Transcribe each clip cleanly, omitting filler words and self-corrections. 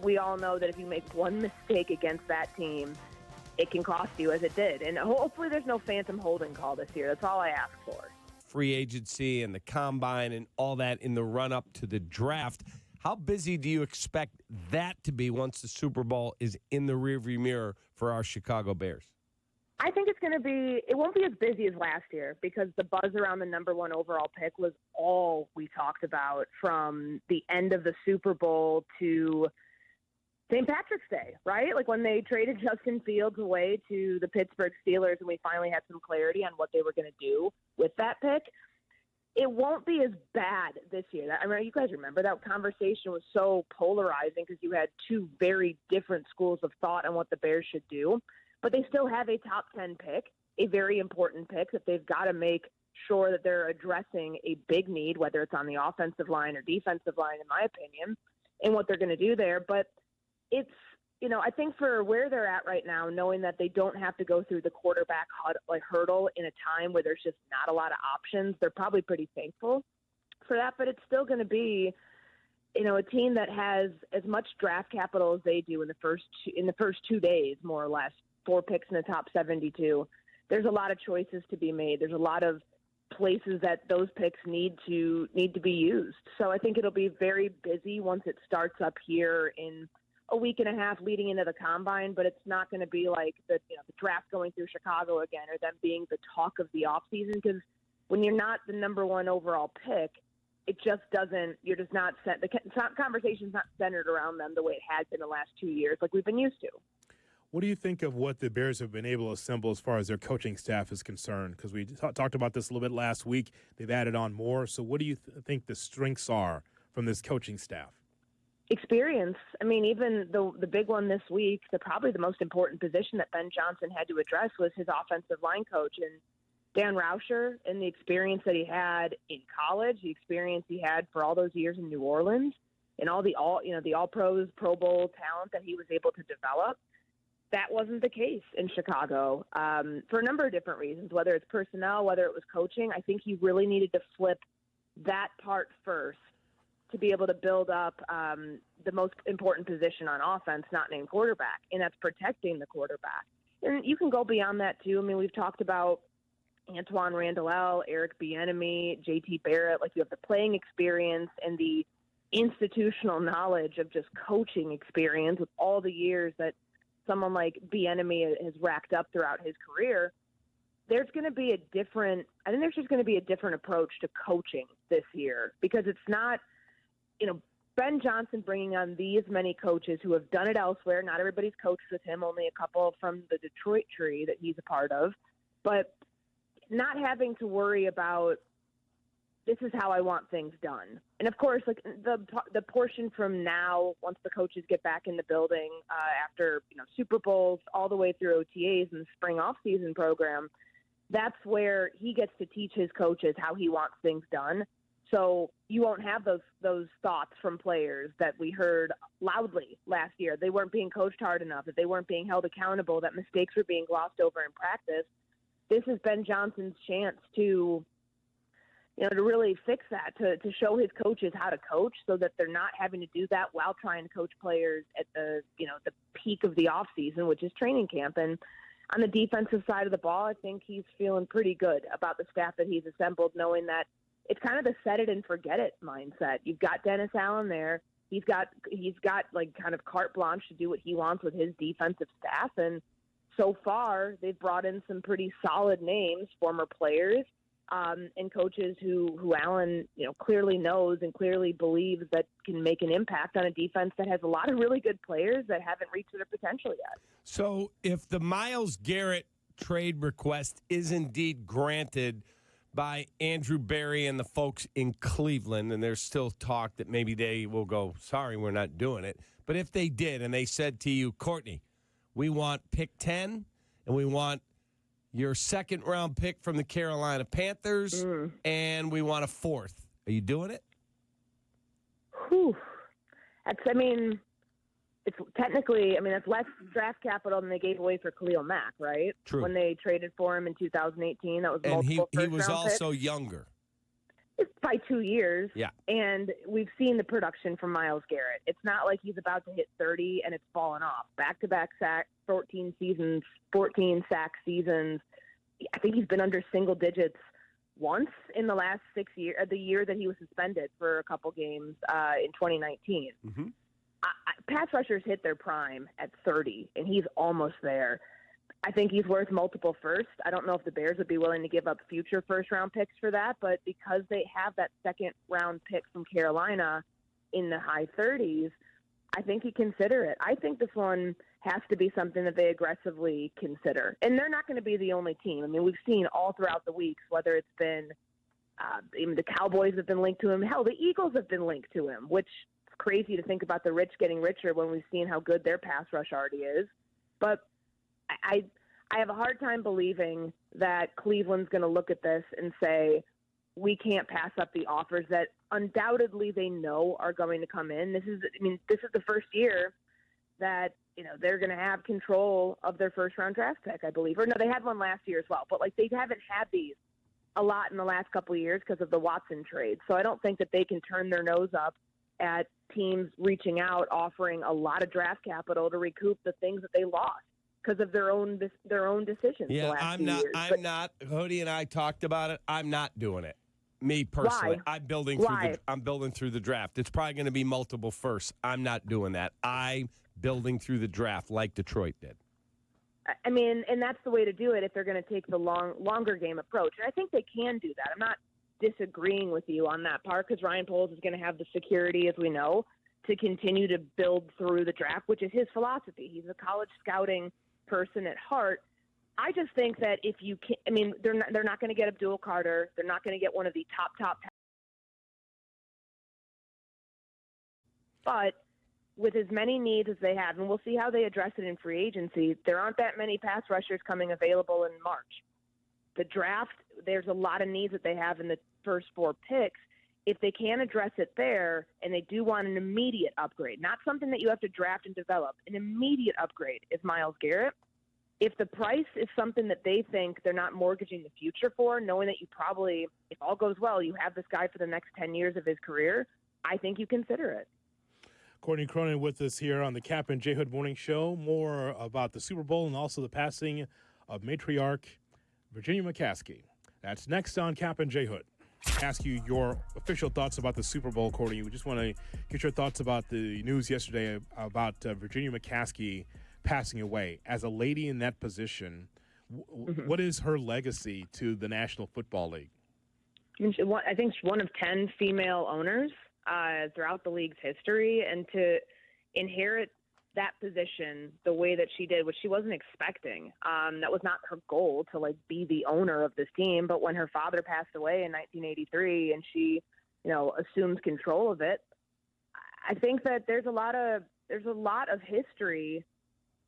we all know that if you make one mistake against that team, it can cost you, as it did. And hopefully there's no phantom holding call this year. That's all I ask for. Free agency and the combine and all that in the run-up to the draft. How busy do you expect that to be once the Super Bowl is in the rearview mirror for our Chicago Bears? I think it won't be as busy as last year because the buzz around the number one overall pick was all we talked about from the end of the Super Bowl to St. Patrick's Day, right? Like when they traded Justin Fields away to the Pittsburgh Steelers and we finally had some clarity on what they were going to do with that pick. It won't be as bad this year. I mean, you guys remember that conversation was so polarizing because you had two very different schools of thought on what the Bears should do. But they still have a top 10 pick, a very important pick that they've got to make sure that they're addressing a big need, whether it's on the offensive line or defensive line, in my opinion, and what they're going to do there. But it's, I think for where they're at right now, knowing that they don't have to go through the quarterback hurdle in a time where there's just not a lot of options, they're probably pretty thankful for that. But it's still going to be, a team that has as much draft capital as they do in the first 2 days, more or less, 4 picks in the top 72. There's a lot of choices to be made. There's a lot of places that those picks need to be used. So I think it'll be very busy once it starts up here in a week and a half leading into the combine, but it's not going to be like the draft going through Chicago again or them being the talk of the offseason, because when you're not the number one overall pick, it just doesn't, you're just not set. The conversation's not centered around them the way it has been the last 2 years like we've been used to. What do you think of what the Bears have been able to assemble as far as their coaching staff is concerned? Because we talked about this a little bit last week. They've added on more. So what do you think the strengths are from this coaching staff? Experience. I mean, even the big one this week, probably the most important position that Ben Johnson had to address was his offensive line coach. And Dan Rauscher and the experience that he had in college, the experience he had for all those years in New Orleans, and all the All-Pros, Pro Bowl talent that he was able to develop, that wasn't the case in Chicago for a number of different reasons, whether it's personnel, whether it was coaching. I think he really needed to flip that part first to be able to build up the most important position on offense, not named quarterback, and that's protecting the quarterback. And you can go beyond that, too. I mean, we've talked about Antoine Randall, Eric Bieniemy, J.T. Barrett. Like, you have the playing experience and the institutional knowledge of just coaching experience with all the years that someone like Bieniemy has racked up throughout his career. There's going to be I think there's just going to be a different approach to coaching this year, because it's not, Ben Johnson bringing on these many coaches who have done it elsewhere. Not everybody's coached with him, only a couple from the Detroit tree that he's a part of, but not having to worry about, this is how I want things done. And of course, like the portion from now, once the coaches get back in the building after Super Bowls, all the way through OTAs and the spring off-season program, that's where he gets to teach his coaches how he wants things done. So you won't have those thoughts from players that we heard loudly last year. They weren't being coached hard enough, that they weren't being held accountable, that mistakes were being glossed over in practice. This is Ben Johnson's chance to really fix that, to show his coaches how to coach so that they're not having to do that while trying to coach players at the peak of the off season, which is training camp. And on the defensive side of the ball, I think he's feeling pretty good about the staff that he's assembled, knowing that it's kind of the set it and forget it mindset. You've got Dennis Allen there. He's got like kind of carte blanche to do what he wants with his defensive staff. And so far they've brought in some pretty solid names, former players, and coaches who Allen, clearly knows and clearly believes that can make an impact on a defense that has a lot of really good players that haven't reached their potential yet. So if the Myles Garrett trade request is indeed granted by Andrew Berry and the folks in Cleveland, and there's still talk that maybe they will go, sorry, we're not doing it. But if they did and they said to you, Courtney, we want pick 10 and we want your second-round pick from the Carolina Panthers, and we want a fourth. Are you doing it? Whew. It's technically, that's less draft capital than they gave away for Khalil Mack, right? True. When they traded for him in 2018, that was multiple and he was first-round also picks. younger. by 2 years. Yeah. And we've seen the production from Myles Garrett. It's not like he's about to hit 30 and it's fallen off. Back-to-back sack, 14 seasons, 14 sack seasons. I think he's been under single digits once in the last 6 years, the year that he was suspended for a couple games in 2019. Mm-hmm. Pass rushers hit their prime at 30, and he's almost there. I think he's worth multiple firsts. I don't know if the Bears would be willing to give up future first-round picks for that, but because they have that second-round pick from Carolina in the high 30s, I think you consider it. I think this one has to be something that they aggressively consider. And they're not going to be the only team. I mean, we've seen all throughout the weeks, whether it's been even the Cowboys have been linked to him. Hell, the Eagles have been linked to him, which is crazy to think about the rich getting richer when we've seen how good their pass rush already is. But I have a hard time believing that Cleveland's going to look at this and say, we can't pass up the offers that undoubtedly they know are going to come in. This is the first year that, they're going to have control of their first-round draft pick, I believe. Or no, they had one last year as well. But, they haven't had these a lot in the last couple of years because of the Watson trade. So I don't think that they can turn their nose up at teams reaching out, offering a lot of draft capital to recoup the things that they lost because of their own decisions. Yeah, the last I'm few not. years. I'm not. Hoodie and I talked about it. I'm not doing it. Me personally, Why? I'm building Why? through the draft. It's probably going to be multiple firsts. I'm not doing that. I'm building through the draft like Detroit did. I mean, and that's the way to do it if they're going to take the longer game approach. And I think they can do that. I'm not disagreeing with you on that part because Ryan Poles is going to have the security, as we know, to continue to build through the draft, which is his philosophy. He's a college scouting person at heart. I just think that if you can, they're not going to get Abdul Carter. They're not going to get one of the top. But with as many needs as they have, and we'll see how they address it in free agency, there aren't that many pass rushers coming available in March. The draft, there's a lot of needs that they have in the first 4 picks. If they can address it there, and they do want an immediate upgrade, not something that you have to draft and develop, an immediate upgrade is Myles Garrett. If the price is something that they think they're not mortgaging the future for, knowing that you probably, if all goes well, you have this guy for the next 10 years of his career, I think you consider it. Courtney Cronin with us here on the Kap and J Hood Morning Show. More about the Super Bowl and also the passing of matriarch Virginia McCaskey. That's next on Kap and J Hood. Ask you your official thoughts about the Super Bowl, Courtney. We just want to get your thoughts about the news yesterday about Virginia McCaskey passing away. As a lady in that position, what is her legacy to the National Football League? I think she's one of 10 female owners throughout the league's history, and to inherit that position the way that she did, which she wasn't expecting. That was not her goal to be the owner of this team. But when her father passed away in 1983 and she, assumes control of it, I think that there's a lot of history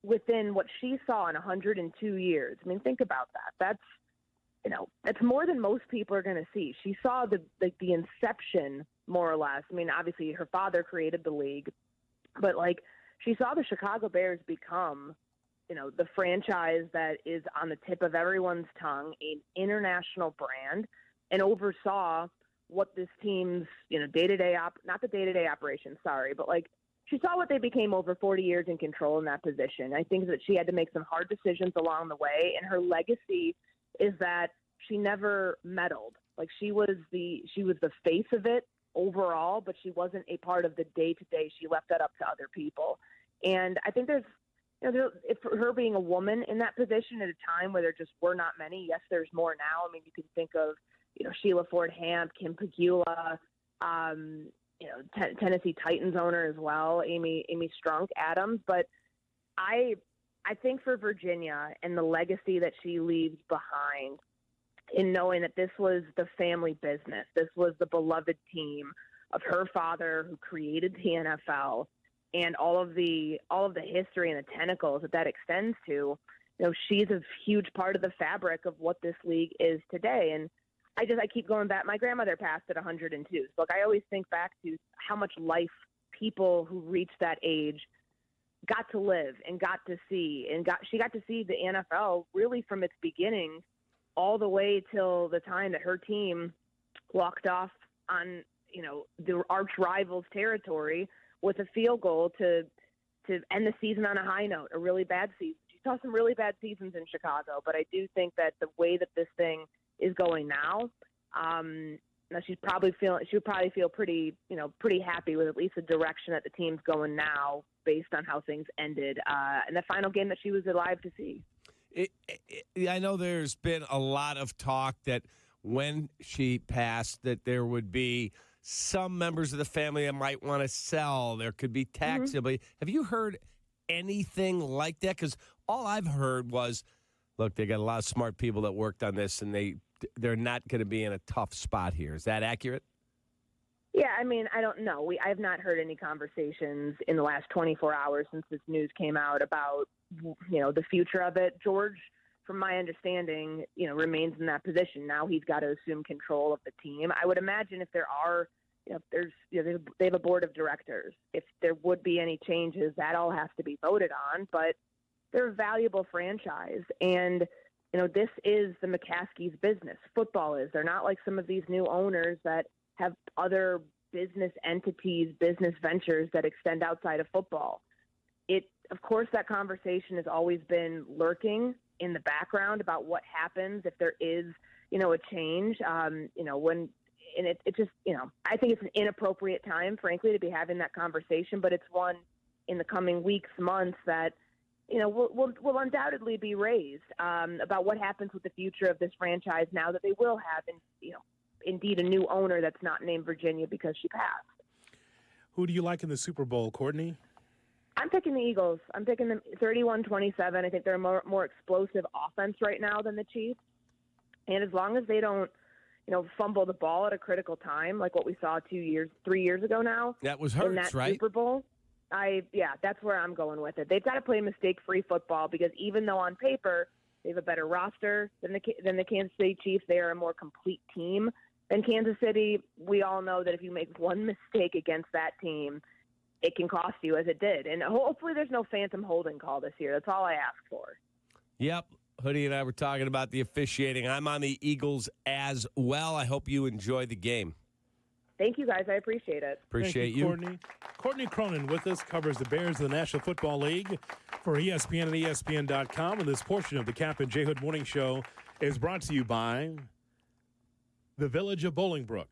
within what she saw in 102 years. Think about that. That's more than most people are going to see. She saw the inception, more or less. Obviously her father created the league, but she saw the Chicago Bears become, the franchise that is on the tip of everyone's tongue, an international brand, and oversaw what this team's, day-to-day not the day-to-day operations, sorry, but she saw what they became over 40 years in control in that position. I think that she had to make some hard decisions along the way, and her legacy is that she never meddled. She was the face of it overall, but she wasn't a part of the day-to-day. She left that up to other people. And I think if for her being a woman in that position at a time where there just were not many, yes, there's more now. You can think of, Sheila Ford Hamp, Kim Pegula, Tennessee Titans owner as well, Amy Strunk Adams. But I think for Virginia and the legacy that she leaves behind, in knowing that this was the family business, this was the beloved team of her father who created the NFL, and all of the history and the tentacles that extends to, she's a huge part of the fabric of what this league is today. And I keep going back. My grandmother passed at 102. So I always think back to how much life people who reached that age got to live and got to see, she got to see the NFL really from its beginning all the way till the time that her team walked off on, the arch rivals territory with a field goal to end the season on a high note, a really bad season. She saw some really bad seasons in Chicago, but I do think that the way that this thing is going now, now she would probably feel pretty happy with at least the direction that the team's going now based on how things ended in the final game that she was alive to see. I know there's been a lot of talk that when she passed that there would be some members of the family that might want to sell. There could be tax liability. Have you heard anything like that? Because all I've heard was, look, they got a lot of smart people that worked on this, and they're not going to be in a tough spot here. Is that accurate? Yeah, I mean, I don't know. I have not heard any conversations in the last 24 hours since this news came out about, the future of it. George, from my understanding, remains in that position. Now he's got to assume control of the team. I would imagine if there are, they have a board of directors. If there would be any changes, that all has to be voted on. But they're a valuable franchise, and this is the McCaskey's business. Football is. They're not like some of these new owners that have other business entities, business ventures that extend outside of football. Of course, that conversation has always been lurking in the background about what happens if there is, a change. It just, I think it's an inappropriate time, frankly, to be having that conversation, but it's one in the coming weeks, months that, will undoubtedly be raised about what happens with the future of this franchise now that they will have, indeed a new owner that's not named Virginia because she passed. Who do you like in the Super Bowl, Courtney? I'm picking the Eagles. I'm picking them 31-27. I think they're a more explosive offense right now than the Chiefs. And as long as they don't, fumble the ball at a critical time, like what we saw 3 years ago now. That was Hurts, in that right? Super Bowl. That's where I'm going with it. They've got to play mistake-free football because even though on paper they have a better roster than the Kansas City Chiefs, they are a more complete team than Kansas City. We all know that if you make one mistake against that team, it can cost you, as it did. And hopefully there's no phantom holding call this year. That's all I ask for. Yep. Hoodie and I were talking about the officiating. I'm on the Eagles as well. I hope you enjoy the game. Thank you, guys. I appreciate it. Appreciate you. Courtney. Courtney Cronin with us, covers the Bears of the National Football League for ESPN and ESPN.com. And this portion of the Kap and J Hood Morning Show is brought to you by the Village of Bolingbrook.